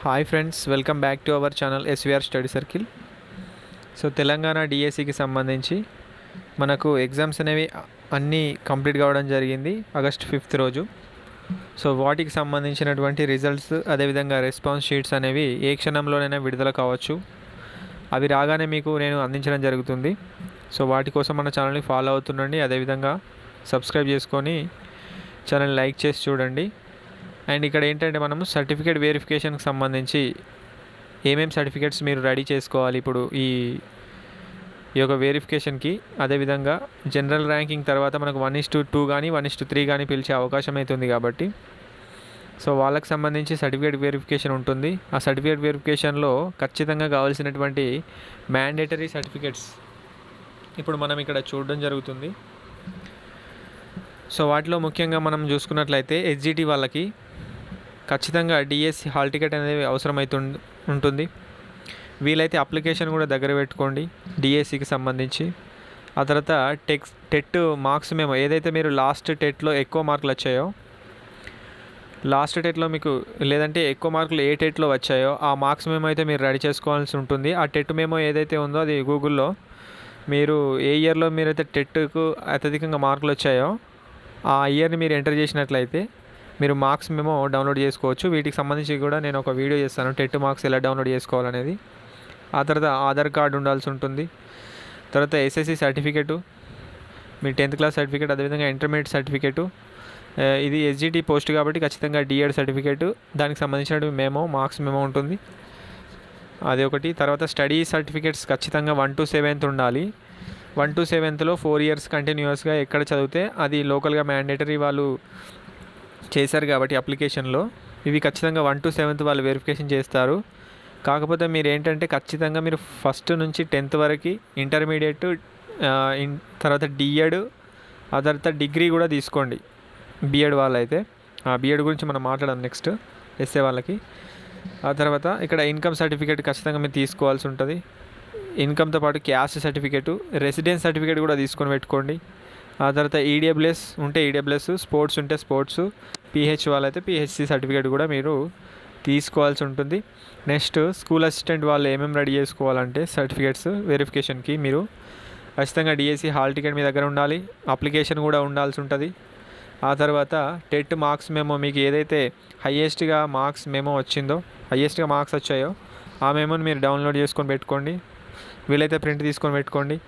Hi friends, welcome back to our channel SVR study circle. So Telangana డిఎస్సికి సంబంధించి మనకు exams అనేవి అన్నీ కంప్లీట్ కావడం జరిగింది ఆగస్ట్ 5th రోజు. సో వాటికి సంబంధించినటువంటి రిజల్ట్స్ అదేవిధంగా రెస్పాన్స్ షీట్స్ అనేవి ఏ క్షణంలోనైనా విడుదల కావచ్చు. అవి రాగానే మీకు నేను అందించడం జరుగుతుంది. సో వాటి కోసం మన ఛానల్ని ఫాలో అవుతుండండి. అదేవిధంగా సబ్స్క్రైబ్ చేసుకొని ఛానల్ లైక్ చేసి చూడండి. అండ్ ఇక్కడ ఏంటంటే మనము సర్టిఫికేట్ వెరిఫికేషన్కి సంబంధించి ఏమేమి సర్టిఫికేట్స్ మీరు రెడీ చేసుకోవాలి ఇప్పుడు ఈ యొక్క వెరిఫికేషన్కి. అదేవిధంగా జనరల్ ర్యాంకింగ్ తర్వాత మనకు 1:2 కానీ 1:3 కానీ పిలిచే అవకాశం అవుతుంది కాబట్టి సో వాళ్ళకి సంబంధించి సర్టిఫికేట్ వెరిఫికేషన్ ఉంటుంది. ఆ సర్టిఫికేట్ వెరిఫికేషన్లో ఖచ్చితంగా కావాల్సినటువంటి మ్యాండేటరీ సర్టిఫికేట్స్ ఇప్పుడు మనం ఇక్కడ చూడడం జరుగుతుంది. సో వాటిలో ముఖ్యంగా మనం చూసుకున్నట్లయితే ఎస్జిటి వాళ్ళకి ఖచ్చితంగా డిఎస్సి హాల్ టికెట్ అనేది ఉంటుంది. వీలైతే అప్లికేషన్ కూడా దగ్గర పెట్టుకోండి డిఎస్సికి సంబంధించి. ఆ తర్వాత టెట్ మార్క్స్ మేము ఏదైతే మీరు లాస్ట్ టెట్లో ఎక్కువ మార్కులు వచ్చాయో, లాస్ట్ టెట్లో మీకు లేదంటే ఎక్కువ మార్కులు ఏ టెట్లో వచ్చాయో ఆ మార్క్స్ మేము అయితే మీరు రెడీ చేసుకోవాల్సి ఉంటుంది. ఆ టెట్ మేము ఏదైతే ఉందో అది గూగుల్లో మీరు ఏ ఇయర్లో మీరైతే టెట్కు అత్యధికంగా మార్కులు వచ్చాయో ఆ ఇయర్ని మీరు ఎంటర్ చేసినట్లయితే మీరు మార్క్స్ మేము డౌన్లోడ్ చేసుకోవచ్చు. వీటికి సంబంధించి కూడా నేను ఒక వీడియో చేస్తాను, టెట్ మార్క్స్ ఎలా డౌన్లోడ్ చేసుకోవాలనేది. ఆ తర్వాత ఆధార్ కార్డు ఉండాల్సి ఉంటుంది. తర్వాత ఎస్ఎస్సి సర్టిఫికేటు, మీ 10th క్లాస్ సర్టిఫికేట్, అదేవిధంగా ఇంటర్మీడియట్ సర్టిఫికేటు. ఇది ఎస్జిటి పోస్ట్ కాబట్టి ఖచ్చితంగా డిఎడ్ సర్టిఫికేటు, దానికి సంబంధించిన మార్క్స్ మెమో ఉంటుంది, అది ఒకటి. తర్వాత స్టడీ సర్టిఫికేట్స్ ఖచ్చితంగా 1 to 7th ఉండాలి. 1 to 7thలో 4 years కంటిన్యూస్గా ఎక్కడ చదివితే అది లోకల్గా మ్యాండేటరీ వాళ్ళు చేశారు కాబట్టి అప్లికేషన్లో ఇవి ఖచ్చితంగా 1 to 7th వాళ్ళు వెరిఫికేషన్ చేస్తారు. కాకపోతే మీరు ఏంటంటే ఖచ్చితంగా మీరు 1st నుంచి 10th వరకు ఇంటర్మీడియట్, తర్వాత డిఎడ్, ఆ తర్వాత డిగ్రీ కూడా తీసుకోండి బిఎడ్ వాళ్ళైతే. బిఎడ్ గురించి మనం మాట్లాడదాం నెక్స్ట్ ఎస్ఏ వాళ్ళకి. ఆ తర్వాత ఇక్కడ ఇన్కమ్ సర్టిఫికేట్ ఖచ్చితంగా మీరు తీసుకోవాల్సి ఉంటుంది. ఇన్కమ్తో పాటు క్యాస్ట్ సర్టిఫికేటు, రెసిడెన్స్ సర్టిఫికేట్ కూడా తీసుకొని పెట్టుకోండి. ఆ తర్వాత ఈడబ్ల్యూఎస్ ఉంటే ఈడబ్ల్యూఎస్, స్పోర్ట్స్ ఉంటే స్పోర్ట్స్, పిహెచ్ వాళ్ళైతే పిహెచ్సి సర్టిఫికేట్ కూడా మీరు తీసుకోవాల్సి ఉంటుంది. నెక్స్ట్ స్కూల్ అసిస్టెంట్ వాళ్ళు ఏమేమి రెడీ చేసుకోవాలంటే సర్టిఫికేట్స్ వెరిఫికేషన్కి మీరు ఖచ్చితంగా డిఎస్సి హాల్ టికెట్ మీ దగ్గర ఉండాలి, అప్లికేషన్ కూడా ఉండాల్సి ఉంటుంది. ఆ తర్వాత టెట్ మార్క్స్ మెమో మీకు ఏదైతే హయ్యెస్ట్గా మార్క్స్ మెమో వచ్చిందో, హయ్యెస్ట్గా మార్క్స్ వచ్చాయో ఆ మెమోని మీరు డౌన్లోడ్ చేసుకొని పెట్టుకోండి, వీలైతే ప్రింట్ తీసుకొని పెట్టుకోండి.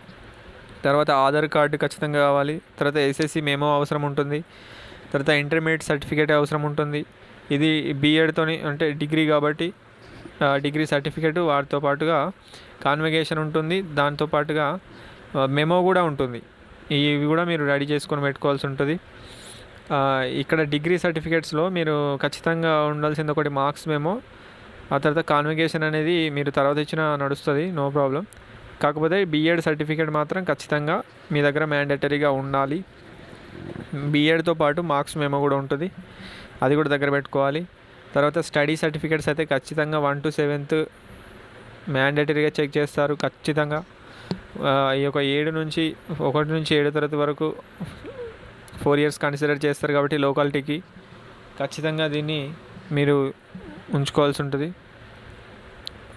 తర్వాత ఆధార్ కార్డు ఖచ్చితంగా కావాలి. తర్వాత ఎస్ఎస్సి మెమో అవసరం ఉంటుంది. తర్వాత ఇంటర్మీడియట్ సర్టిఫికేట్ అవసరం ఉంటుంది. ఇది బిఎడ్తోని అంటే డిగ్రీ కాబట్టి డిగ్రీ సర్టిఫికేట్, వాటితో పాటుగా కాన్వకేషన్ ఉంటుంది, దాంతోపాటుగా మెమో కూడా ఉంటుంది. ఇవి కూడా మీరు రెడీ చేసుకొని పెట్టుకోవాల్సి ఉంటుంది. ఇక్కడ డిగ్రీ సర్టిఫికేట్స్లో మీరు ఖచ్చితంగా ఉండాల్సింది ఒకటి మార్క్స్ మెమో, ఆ తర్వాత కాన్వకేషన్ అనేది మీరు తర్వాత ఇచ్చినా నడుస్తుంది, నో ప్రాబ్లం. కాకపోతే బిఎడ్ సర్టిఫికేట్ మాత్రం ఖచ్చితంగా మీ దగ్గర మ్యాండేటరీగా ఉండాలి. బిఎడ్తో పాటు మార్క్స్ మెమో కూడా ఉంటుంది, అది కూడా దగ్గర పెట్టుకోవాలి. తర్వాత స్టడీ సర్టిఫికేట్స్ అయితే ఖచ్చితంగా 1 to 7th మ్యాండేటరీగా చెక్ చేస్తారు ఖచ్చితంగా. ఈ యొక్క 1 నుంచి 7 తరగతి వరకు 4 years కన్సిడర్ చేస్తారు కాబట్టి లోకాలిటీకి ఖచ్చితంగా దీన్ని మీరు ఉంచుకోవాల్సి ఉంటుంది.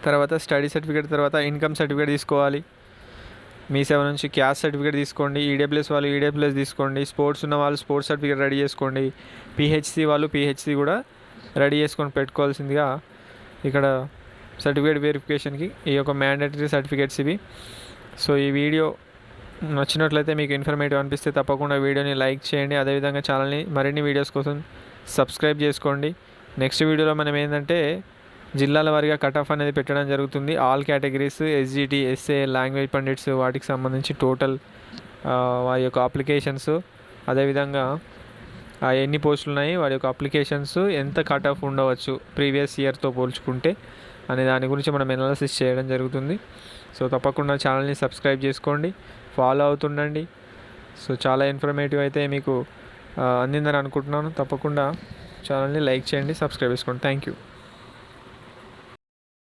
తర్వాత స్టడీ సర్టిఫికేట్ తర్వాత ఇన్కమ్ సర్టిఫికేట్ తీసుకోవాలి. మీ 7 నుంచి క్యాస్ట్ సర్టిఫికేట్ తీసుకోండి. ఈడబ్ల్యూఎస్ వాళ్ళు ఈడబ్ల్యూఎస్ తీసుకోండి. స్పోర్ట్స్ ఉన్న వాళ్ళు స్పోర్ట్స్ సర్టిఫికేట్ రెడీ చేసుకోండి. పిహెచ్సి వాళ్ళు పిహెచ్సి కూడా రెడీ చేసుకొని పెట్టుకోవాల్సిందిగా ఇక్కడ సర్టిఫికేట్ వెరిఫికేషన్కి ఈ యొక్క మ్యాండేటరీ సర్టిఫికేట్స్ ఇవి. సో ఈ వీడియో నచ్చినట్లయితే మీకు ఇన్ఫర్మేటివ్ అనిపిస్తే తప్పకుండా వీడియోని లైక్ చేయండి. అదేవిధంగా ఛానల్ని మరిన్ని వీడియోస్ కోసం సబ్స్క్రైబ్ చేసుకోండి. నెక్స్ట్ వీడియోలో మనం ఏంటంటే జిల్లాల వారీగా కట్ ఆఫ్ అనేది పెట్టడం జరుగుతుంది. All categories, SGT, SA, language pandits, వాటికి సంబంధించి టోటల్ వారి యొక్క అప్లికేషన్స్, అదేవిధంగా ఎన్ని పోస్టులు ఉన్నాయి, వారి యొక్క అప్లికేషన్స్, ఎంత కట్ ఆఫ్ ఉండవచ్చు ప్రీవియస్ ఇయర్తో పోల్చుకుంటే అనే దాని గురించి మనం ఎనాలిసిస్ చేయడం జరుగుతుంది. సో తప్పకుండా ఛానల్ని సబ్స్క్రైబ్ చేసుకోండి, ఫాలో అవుతుండండి. సో చాలా ఇన్ఫర్మేటివ్ అయితే మీకు అందిందని అనుకుంటున్నాను. తప్పకుండా ఛానల్ని లైక్ చేయండి, సబ్స్క్రైబ్ చేసుకోండి. Thank you.